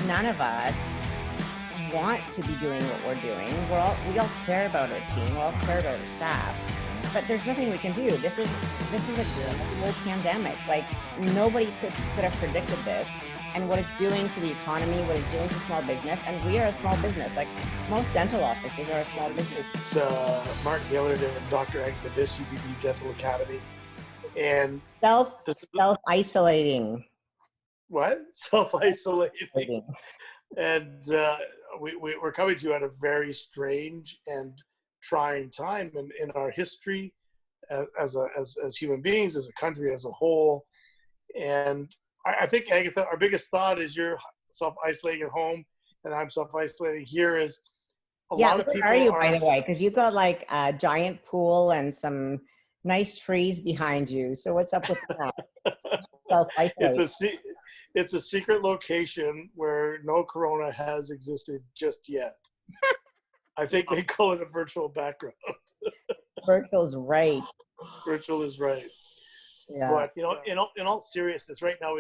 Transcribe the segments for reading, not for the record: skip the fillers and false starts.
none of us want to be doing what we're doing. We all care about our team. We all care about our staff. But there's nothing we can do. This is a global pandemic. Like nobody could have predicted this, and what it's doing to the economy, what it's doing to small business. And we are a small business. Like most dental offices are a small business. It's Mark Gillard and Dr. Agatha Biss, UPB Dental Academy, and self-isolating. What? Self-isolating. And we're coming to you at a very strange and trying time in our history as human beings, as a country as a whole. And I think, Agatha, our biggest thought is you're self-isolating at home and I'm self-isolating here is a lot of people are you, by the way? Because you've got like a giant pool and some nice trees behind you. So what's up with that? Self-isolating. It's a secret location where no corona has existed just yet. I think they call it a virtual background. Virtual's right. Virtual is right. Yeah. But in all seriousness, right now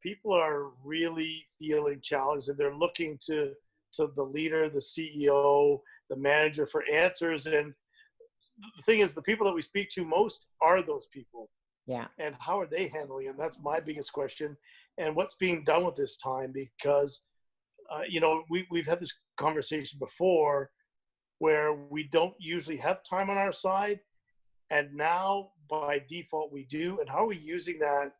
people are really feeling challenged, and they're looking to the leader, the CEO, the manager for answers. And the thing is, the people that we speak to most are those people. Yeah. And how are they handling it? And that's my biggest question. And what's being done with this time? Because, we've had this conversation before where we don't usually have time on our side. And now by default we do. And how are we using that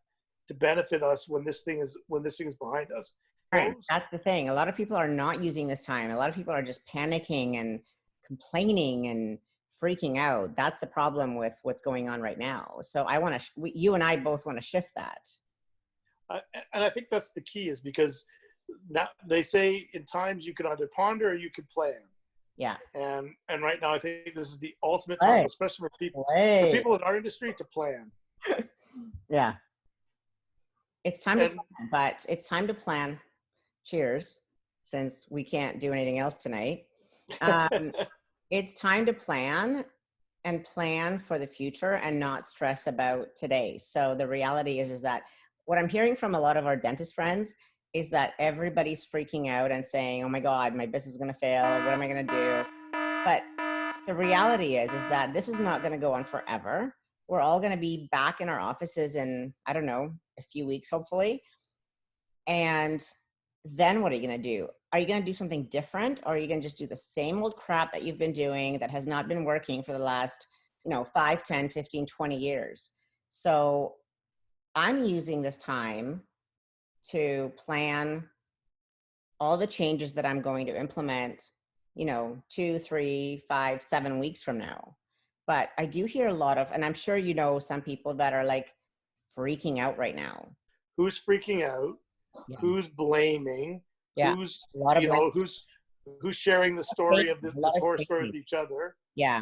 to benefit us when this thing is behind us? Right. That's the thing. A lot of people are not using this time. A lot of people are just panicking and complaining and freaking out. That's the problem with what's going on right now. So you and I both want to shift that. And I think that's the key, is because now they say in times you can either ponder or you can plan. Yeah. And right now I think this is the ultimate time, especially for people in our industry, to plan. Yeah. It's time to plan, but it's time to plan. Cheers, since we can't do anything else tonight. It's time to plan for the future and not stress about today. So the reality is that what I'm hearing from a lot of our dentist friends is that everybody's freaking out and saying, oh my God, my business is going to fail. What am I going to do? But the reality is that this is not going to go on forever. We're all going to be back in our offices in, I don't know, a few weeks, hopefully. And then what are you going to do? Are you going to do something different? Or are you going to just do the same old crap that you've been doing that has not been working for the last, 5, 10, 15, 20 years? So I'm using this time to plan all the changes that I'm going to implement, 2, 3, 5, 7 weeks from now. But I do hear a lot of, and I'm sure some people that are like freaking out right now. Who's freaking out? Yeah. Who's blaming? Yeah. Who's who's sharing the story of this horror story with each other? Yeah.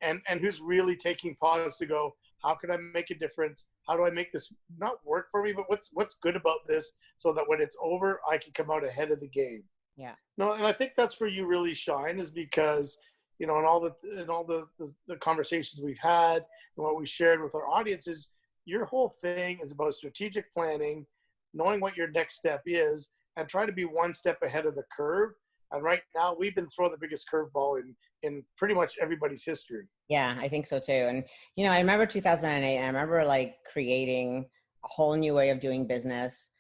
And who's really taking pause to go, how can I make a difference? How do I make this not work for me, but what's good about this, so that when it's over, I can come out ahead of the game? Yeah. No, and I think that's where you really shine, is because, in all the conversations we've had and what we shared with our audiences, your whole thing is about strategic planning, knowing what your next step is, and try to be one step ahead of the curve. And right now, we've been throwing the biggest curveball in pretty much everybody's history. Yeah, I think so too. And, I remember 2008, and I remember like creating a whole new way of doing business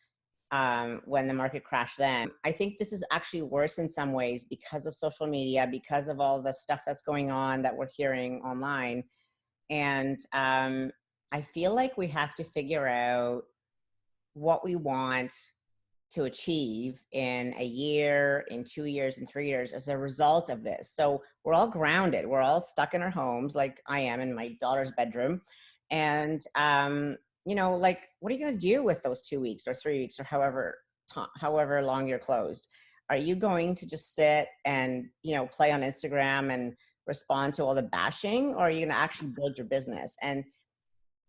when the market crashed then. I think this is actually worse in some ways because of social media, because of all the stuff that's going on that we're hearing online. And I feel like we have to figure out what we want to achieve in a year, in 2 years, in 3 years as a result of this. So we're all grounded. We're all stuck in our homes, like I am in my daughter's bedroom. And, like, what are you going to do with those 2 weeks or 3 weeks or however long you're closed? Are you going to just sit and, play on Instagram and respond to all the bashing, or are you going to actually build your business? And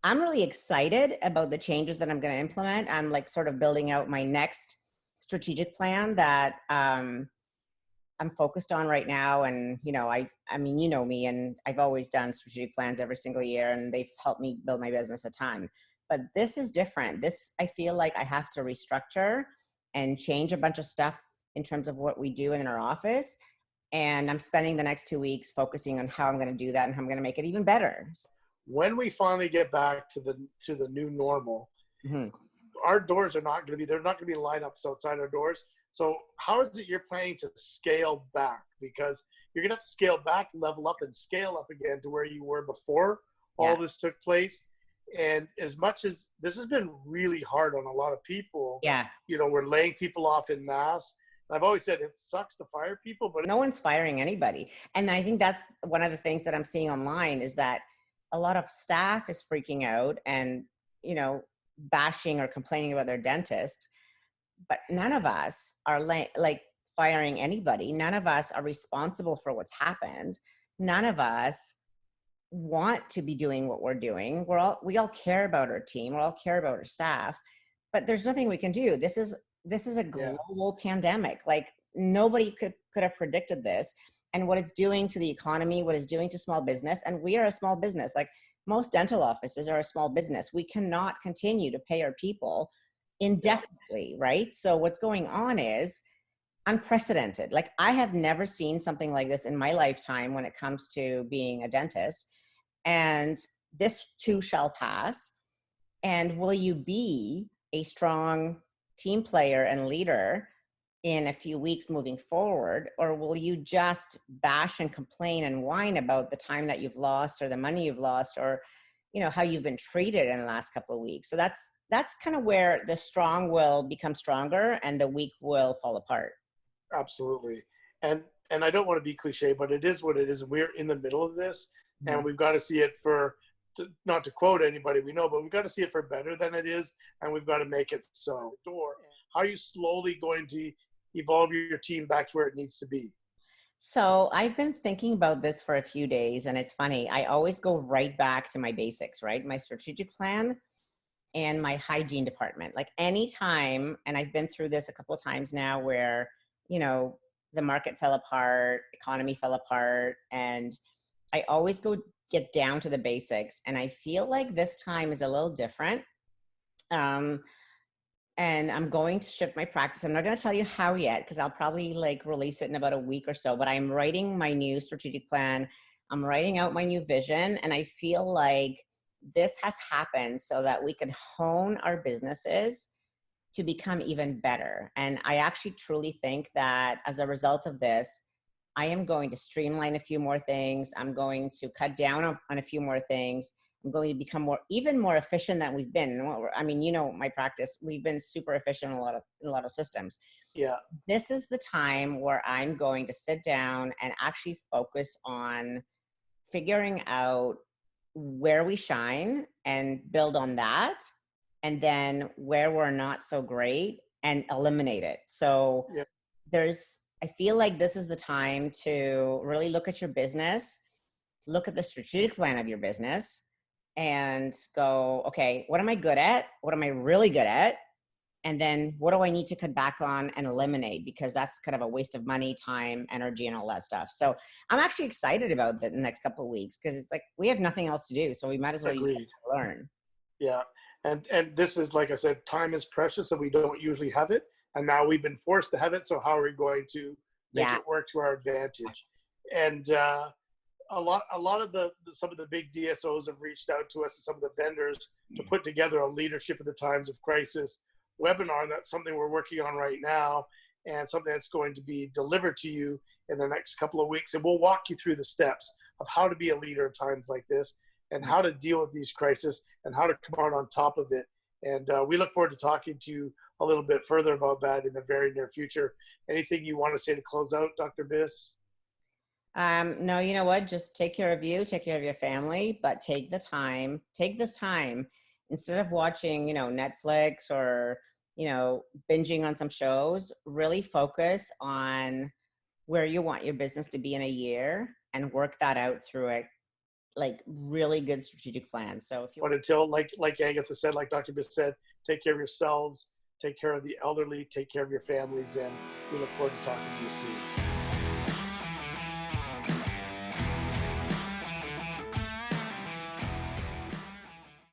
I'm really excited about the changes that I'm going to implement. I'm like sort of building out my next strategic plan that I'm focused on right now. And, I mean, you know me, and I've always done strategic plans every single year, and they've helped me build my business a ton. But this is different. I feel like I have to restructure and change a bunch of stuff in terms of what we do in our office. And I'm spending the next 2 weeks focusing on how I'm going to do that and how I'm going to make it even better. When we finally get back to the new normal, Mm-hmm. our doors are not going to be, they're not going to be lineups outside our doors. So how is it you're planning to scale back? Because you're going to have to scale back, level up, and scale up again to where you were before all this took place. And as much as this has been really hard on a lot of people, Yeah. you know, we're laying people off in mass. I've always said it sucks to fire people, but no one's firing anybody. And I think that's one of the things that I'm seeing online is that a lot of staff is freaking out and, you know, bashing or complaining about their dentist. But none of us are like firing anybody. None of us are responsible for what's happened. None of us want to be doing what we're doing. We all care about our team. We all care about our staff, but there's nothing we can do. This is a global pandemic. Like nobody could have predicted this, and what it's doing to the economy, what it's doing to small business. And we are a small business. Like most dental offices are a small business. We cannot continue to pay our people indefinitely, right? So what's going on is unprecedented. Like I have never seen something like this in my lifetime when it comes to being a dentist. And this too shall pass. And will you be a strong team player and leader in a few weeks moving forward? Or will you just bash and complain and whine about the time that you've lost or the money you've lost or, you know, how you've been treated in the last couple of weeks? So that's kind of where the strong will become stronger and the weak will fall apart. Absolutely. And I don't want to be cliche, but it is what it is. We're in the middle of this, and we've got to see it for, not to quote anybody we know, but we've got to see it for better than it is, and we've got to make it so. How are you slowly going to evolve your team back to where it needs to be? So I've been thinking about this for a few days, and it's funny. I always go right back to my basics, right? My strategic plan and my hygiene department. Like anytime, and I've been through this a couple of times now where, you know, the market fell apart, economy fell apart, and I always go get down to the basics. And I feel like this time is a little different. And I'm going to shift my practice. I'm not going to tell you how yet, because I'll probably like release it in about a week or so, but I'm writing my new strategic plan. I'm writing out my new vision. And I feel like this has happened so that we can hone our businesses to become even better. And I actually truly think that as a result of this, I am going to streamline a few more things. I'm going to cut down on a few more things. I'm going to become even more efficient than we've been. I mean, you know, my practice, we've been super efficient in a lot of systems. Yeah. This is the time where I'm going to sit down and actually focus on figuring out where we shine and build on that. And then where we're not so great and eliminate it. So I feel like this is the time to really look at your business, look at the strategic plan of your business, and go, okay, what am I good at? What am I really good at? And then what do I need to cut back on and eliminate? Because that's kind of a waste of money, time, energy, and all that stuff. So I'm actually excited about the next couple of weeks because it's like we have nothing else to do. So we might as well use it to learn. Yeah. And this is, like I said, time is precious and we don't usually have it. And now we've been forced to have it. So how are we going to make it work to our advantage? And a lot of some of the big DSOs have reached out to us and some of the vendors to put together a leadership in the times of crisis webinar. And that's something we're working on right now and something that's going to be delivered to you in the next couple of weeks. And we'll walk you through the steps of how to be a leader in times like this and how to deal with these crises and how to come out on top of it. And we look forward to talking to you a little bit further about that in the very near future. Anything you want to say to close out, Dr. Biss? No, you know what? Just take care of you, take care of your family, but take this time instead of watching, you know, Netflix or, you know, binging on some shows, really focus on where you want your business to be in a year and work that out through it. Like really good strategic plans. So if you but until like Agatha said, like Dr. Biss said, take care of yourselves, take care of the elderly, take care of your families, and we look forward to talking to you soon.